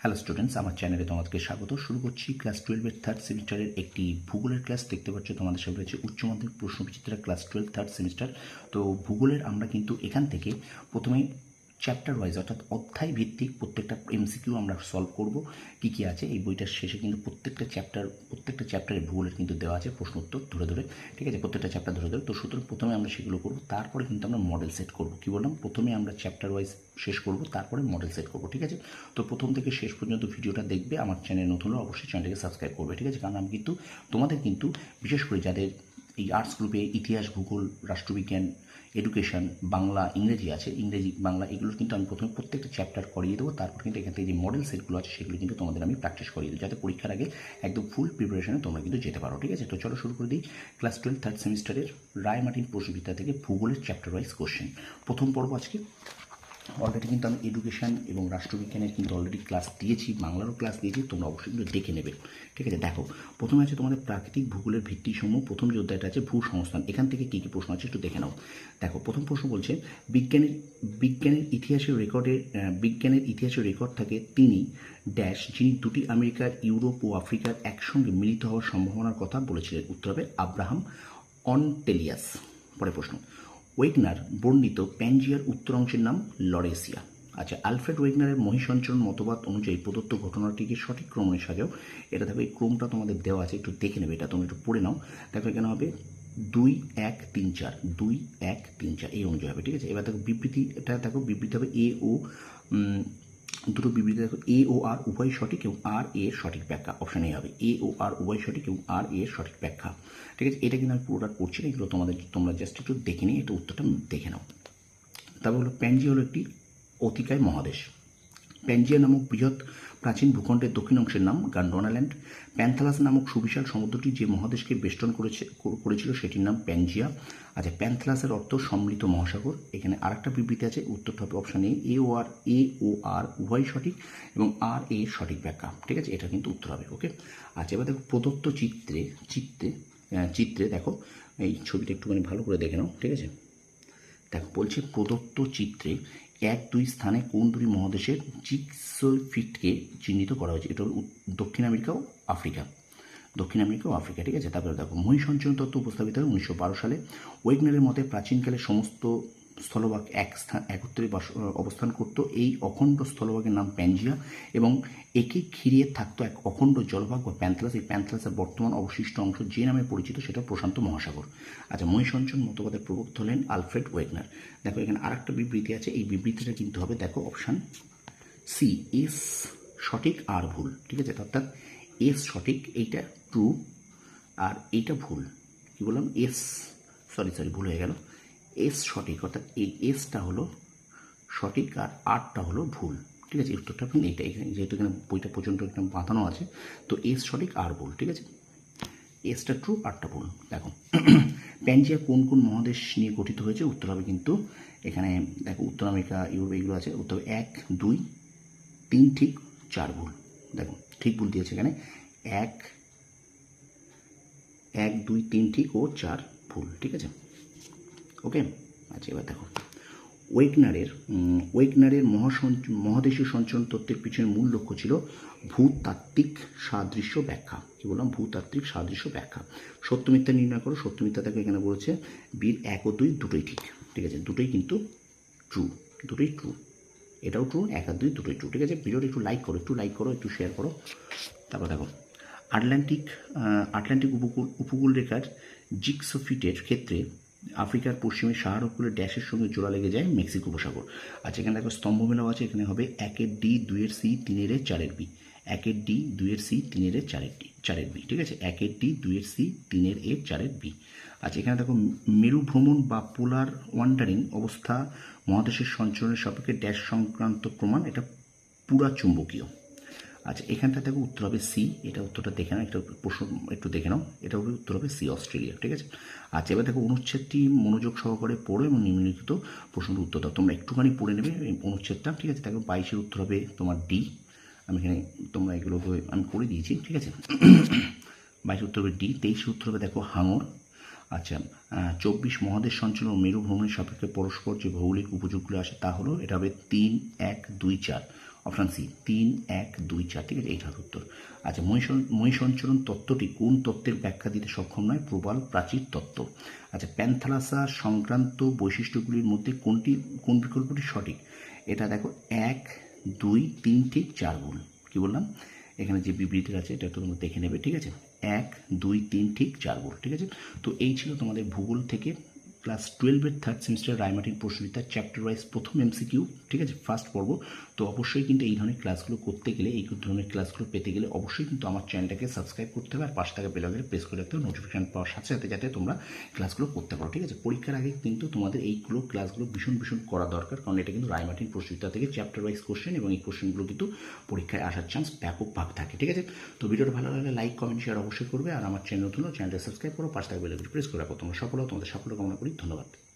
Hello students, আমার চ্যানেলে তোমাদেরকে স্বাগত। শুরু করছি ক্লাস 12-এর থার্ড সেমিস্টারের একটি ভূগোলের ক্লাস। দেখতে পাচ্ছ তোমাদের সামনে রয়েছে উচ্চ মাধ্যমিক প্রশ্নবিচিত্রা ক্লাস 12 থার্ড সেমিস্টার। তো ভূগোলের আমরা কিন্তু এখান থেকে প্রথমে চ্যাপ্টার ওয়াইজ অর্থাৎ অধ্যায় ভিত্তিক প্রত্যেকটা এমসিকিউ আমরা সলভ করব। কী কী আছে এই বইটার শেষে কিন্তু প্রত্যেকটা চ্যাপ্টারে ভূগোলের কিন্তু দেওয়া আছে প্রশ্ন উত্তর ধরে ধরে, ঠিক আছে, প্রত্যেকটা চ্যাপ্টার ধরে ধরে। তো সুতরাং প্রথমে আমরা সেগুলো করব, তারপরে কিন্তু আমরা মডেল সেট করব। কী বললাম, প্রথমে আমরা চ্যাপ্টার ওয়াইজ শেষ করব, তারপরে মডেল সেট করব, ঠিক আছে। তো প্রথম থেকে শেষ পর্যন্ত ভিডিওটা দেখবে। আমার চ্যানেল নতুন হলে অবশ্যই চ্যানেলটাকে সাবস্ক্রাইব করবে, ঠিক আছে। কারণ আমি কিন্তু তোমাদের কিন্তু বিশেষ করে যাদের এই আর্টস গ্রুপে ইতিহাস, ভূগোল, রাষ্ট্রবিজ্ঞান, এডুকেশন, বাংলা, ইংরেজি আছে, ইংরেজি বাংলা এগুলো কিন্তু আমি প্রথমে প্রত্যেকটা চ্যাপ্টার করিয়ে দেবো। তারপর কিন্তু এখান থেকে যে মডেল সেটগুলো আছে সেগুলো কিন্তু তোমাদের আমি প্র্যাকটিস করিয়ে দেবো, যাতে পরীক্ষার আগে একদম ফুল প্রিপারেশনে তোমরা কিন্তু যেতে পারো, ঠিক আছে। তো চলো শুরু করে দিই ক্লাস 12 থার্ড সেমিস্টারের রায়মার্টিন প্রশ্নবিদ্যা থেকে ভূগোলের চ্যাপ্টার ওয়াইজ কোশ্চেন। প্রথম পর্ব আজকে। অলরেডি কিন্তু আমি এডুকেশন এবং রাষ্ট্রবিজ্ঞানের কিন্তু অলরেডি ক্লাস দিয়েছি, বাংলারও ক্লাস দিয়েছি, তোমরা অবশ্যই কিন্তু দেখে নেবে, ঠিক আছে। দেখো, প্রথমে আছে তোমাদের প্রাকৃতিক ভূগোলের ভিত্তিসমূহ। প্রথম যে অধ্যায়টা আছে ভূসংস্থান, এখান থেকে কী কী প্রশ্ন আছে একটু দেখে নাও। দেখো, প্রথম প্রশ্ন বলছে বিজ্ঞানের ইতিহাসের রেকর্ড থাকে তিনি ড্যাশ, যিনি দুটি আমেরিকার, ইউরোপ ও আফ্রিকার একসঙ্গে মিলিত হওয়ার সম্ভাবনার কথা বলেছিলেন। উত্তর হবে আব্রাহাম অনটেলিয়াস। পরের প্রশ্ন, ওয়েগনার বর্ণিত প্যানজিয়ার উত্তর অংশের নাম লরেসিয়া। আচ্ছা, আলফ্রেড ওয়েগনারের মহিসঞ্চরণ মতবাদ অনুযায়ী প্রদত্ত ঘটনাটিকে সঠিক ক্রমে সাজাও। এটা দেখো, এই ক্রমটা তোমাদের দেওয়া আছে, একটু দেখে নেবে, এটা তোমরা একটু পড়ে নাও। দেখো, এখানে হবে 2-1-3-4, 2-1-3-4 এই অনুযায়ী হবে, ঠিক আছে। এবার দেখো বিবৃতি, এটা দেখো বিবৃতি হবে এ ও দুটো বিবৃতি দেখো, এ ও আর উভয় সঠিক এবং আর এর সঠিক ব্যাখ্যা। অপশান এ হবে এ ও আর উভয় সঠিক এবং আর এর সঠিক ব্যাখ্যা, ঠিক আছে। এটা কিন্তু আমি পুরোটা করছি না, এগুলো তোমরা জাস্ট একটু দেখে নিয়ে একটু উত্তরটা দেখে নাও। তারপর হলো প্যানজিয়া হলো একটি অতিকায় মহাদেশ। প্যানজিয়া নামক বৃহৎ প্রাচীন ভূখণ্ডের দক্ষিণ অংশের নাম গন্ডোয়ানাল্যান্ড। প্যান্থালাস নামক সুবিশাল সমুদ্রটি যে মহাদেশকে বেষ্টন করেছিল সেটির নাম প্যানজিয়া। আচ্ছা, প্যান্থালাসের অর্থ সম্মিলিত মহাসাগর। এখানে আরেকটা বিবৃতি আছে, উত্তরটা হবে অপশান এ ও আর উভয় সঠিক এবং আর এ সঠিক ব্যাখ্যা, ঠিক আছে। এটা কিন্তু উত্তর হবে, ওকে। আচ্ছা, এবার দেখো প্রদত্ত চিত্রে দেখো, এই ছবিটা একটুখানি ভালো করে দেখে নাও, ঠিক আছে। দেখো বলছে, প্রদত্ত চিত্রে 1-2 স্থানে কোন দুটি মহাদেশের জিওগ্রাফিকে চিহ্নিত করা হয়েছে। এটা হল দক্ষিণ আমেরিকা ও আফ্রিকা, ঠিক আছে। তারপরে দেখো, মহিসঞ্চরণ তত্ত্ব উপস্থাপিত হয় 1912 সালে। ওয়েগনারের মতে প্রাচীনকালে সমস্ত স্থলভাগ একত্রে অবস্থান করত। এই অখণ্ড স্থলভাগের নাম প্যানজিয়া এবং একে ঘিরে থাকতো এক অখণ্ড জলভাগ বা প্যান্থালাস। এই প্যান্থালাসের বর্তমান অবশিষ্ট অংশ যে নামে পরিচিত সেটা প্রশান্ত মহাসাগর। আচ্ছা, মহিসঞ্চরণ মতবাদের প্রবক্তা হলেন আলফ্রেড ওয়েগনার। দেখো, এখানে আরেকটা বিবৃতি আছে, এই বিবৃতিটা কিন্তু হবে দেখো অপশান সি, এস সঠিক আর ভুল, ঠিক আছে। অর্থাৎ এস সঠিক, এইটা ট্রু আর এইটা ভুল। কি বললাম, এস সরি ভুল হয়ে গেল। এস সঠিক, অর্থাৎ এই এসটা হলো সঠিক আর আরটা হলো ভুল, ঠিক আছে। উত্তরটা আপনি এইটা, এখানে যেহেতু এখানে বইটা পর্যন্ত একদম বাঁধানো আছে, তো এস সঠিক আর ভুল, ঠিক আছে। এসটা ট্রু, আরটা ভুল। দেখো, প্যানজিয়া কোন কোন মহাদেশ নিয়ে গঠিত হয়েছে। উত্তর হবে কিন্তু এখানে দেখো, উত্তর আমেরিকা, ইউরোপ এগুলো আছে। উত্তর 1-2-3 ঠিক, 4 ভুল। দেখো, ঠিক ভুল দিয়েছে এখানে, 1-2-3 ঠিক ও 4 ভুল, ঠিক আছে, ওকে। আচ্ছা, এবার দেখো, ওয়েগনারের মহাদেশীয় সঞ্চরণ তত্ত্বের পিছনে মূল লক্ষ্য ছিল ভূতাত্ত্বিক সাদৃশ্য ব্যাখ্যা। কি বললাম, ভূতাত্ত্বিক সাদৃশ্য ব্যাখ্যা। সত্য মিথ্যা নির্ণয় করো। সত্য মিথ্যা দেখো, এখানে বলেছে বীর 1 ও 2 দুটোই ঠিক, ঠিক আছে, দুটোই কিন্তু ট্রু, দুটোই ট্রু। এটাও ট্রু, 1 আর 2 দুটোই ট্রু, ঠিক আছে। ভিডিওটা একটু লাইক করো, একটু শেয়ার করো। তারপর দেখো, আটলান্টিক উপকূল রেখার জিগসোফিটের ক্ষেত্রে আফ্রিকার পশ্চিমে সাহারা উপকূলের ড্যাশের সঙ্গে জোড়া লেগে যায় মেক্সিকো উপসাগর। আচ্ছা, এখানে দেখো স্তম্ভ মেলাও আছে। এখানে হবে 1-এর ডি, 2-এর সি, 3-এর এ, 4-এর বি। 1-এর ডি, 2-এর সি, 3-এর এ, 4-এর বি, ঠিক আছে। 1-এর ডি, 2-এর সি, 3-এর এ, 4-এর বি। আচ্ছা, এখানে দেখো মেরু ভ্রমণ বা পোলার ওয়ান্ডারিং অবস্থা মহাদেশের সঞ্চরণের সাপেক্ষে ড্যাশ সংক্রান্ত প্রমাণ, এটা পুরা চুম্বকীয়। আচ্ছা, এখানটা দেখো উত্তর হবে সি। এটা উত্তরটা দেখে নাও, একটা প্রশ্ন একটু দেখে নাও, এটা হবে উত্তর হবে সি, অস্ট্রেলিয়া, ঠিক আছে। আচ্ছা, এবার দেখো অনুচ্ছেদটি মনোযোগ সহকারে পড়ো এবং নিম্নলিখিত প্রশ্নের উত্তর দাও। তোমরা একটুখানি পড়ে নেবে এই অনুচ্ছেদটা, ঠিক আছে। দেখো 22-এর উত্তর হবে তোমার ডি। আমি এখানে তোমরা এগুলোকে আমি করে দিয়েছি, ঠিক আছে। 22 উত্তর হবে ডি। 23 উত্তর হবে দেখো হাঙর। আচ্ছা, 24 মহাদেশ সঞ্চরণ ও মেরু ভ্রমণের সাপেক্ষে পরস্পর যে ভৌগোলিক উপযোগগুলো আসে তা হলো, এটা হবে 3-1-2-4, অপশান সি 3, 1, 2, 4, ঠিক আছে, এইটা হবে উত্তর। আচ্ছা, মহিষঞ্চরণ তত্ত্বটি কোন তত্ত্বের ব্যাখ্যা দিতে সক্ষম নয়? প্রবাল প্রাচীর তত্ত্ব। আচ্ছা, প্যান্থালাসা সংক্রান্ত বৈশিষ্ট্যগুলির মধ্যে কোন বিকল্পটি সঠিক? এটা দেখো 1, 2, 3 ঠিক 4 ভুল। কী বললাম? এখানে যে বিবৃতি আছে এটা তোমরা দেখে নেবে, ঠিক আছে। 1, 2, 3 ঠিক 4 ভুল, ঠিক আছে। তো এই ছিল তোমাদের ভূগোল থেকে ক্লাস 12-এর থার্ড সেমিস্টার রায়মার্টিন প্রশ্নবিদ্যার চ্যাপ্টার ওয়াইজ প্রথম এমসিকিউ, ঠিক আছে, ফার্স্ট পর্ব। তো অবশ্যই কিন্তু এই ধরনের ক্লাসগুলো করতে গেলে, এই ধরনের ক্লাসগুলো পেতে গেলে অবশ্যই কিন্তু আমার চ্যানেলটাকে সাবস্ক্রাইব করতে হবে আর পাশে থাকা বেল আইকনে প্রেস করে রাখতে হবে নোটিফিকেশন পাওয়ার সাথে সাথে, যাতে তোমরা ক্লাসগুলো করতে পারো, ঠিক আছে। পরীক্ষার আগে কিন্তু তোমাদের এইগুলো ক্লাসগুলো ভীষণ করা দরকার, কারণ এটা কিন্তু রায়মার্টিন প্রশ্নবিদ্যা থেকে চ্যাপ্টার ওয়াইজ কোশ্চেন, এবং এই কোশ্চেনগুলো কিন্তু পরীক্ষায় আসার চান্স ব্যাপকভাবে থাকে, ঠিক আছে। তো ভিডিওটা ভালো লাগলে লাইক, কমেন্ট, শেয়ার অবশ্যই করবে, আর আমার চ্যানেল নতুন চ্যানেলটা সাবস্ক্রাইব করো, পাশে থাকা বেল আইকনে প্রেস করে রাখো। তোমরা সফল হও, তোমাদের সাফল্য কামনা করি। ধন্যবাদ।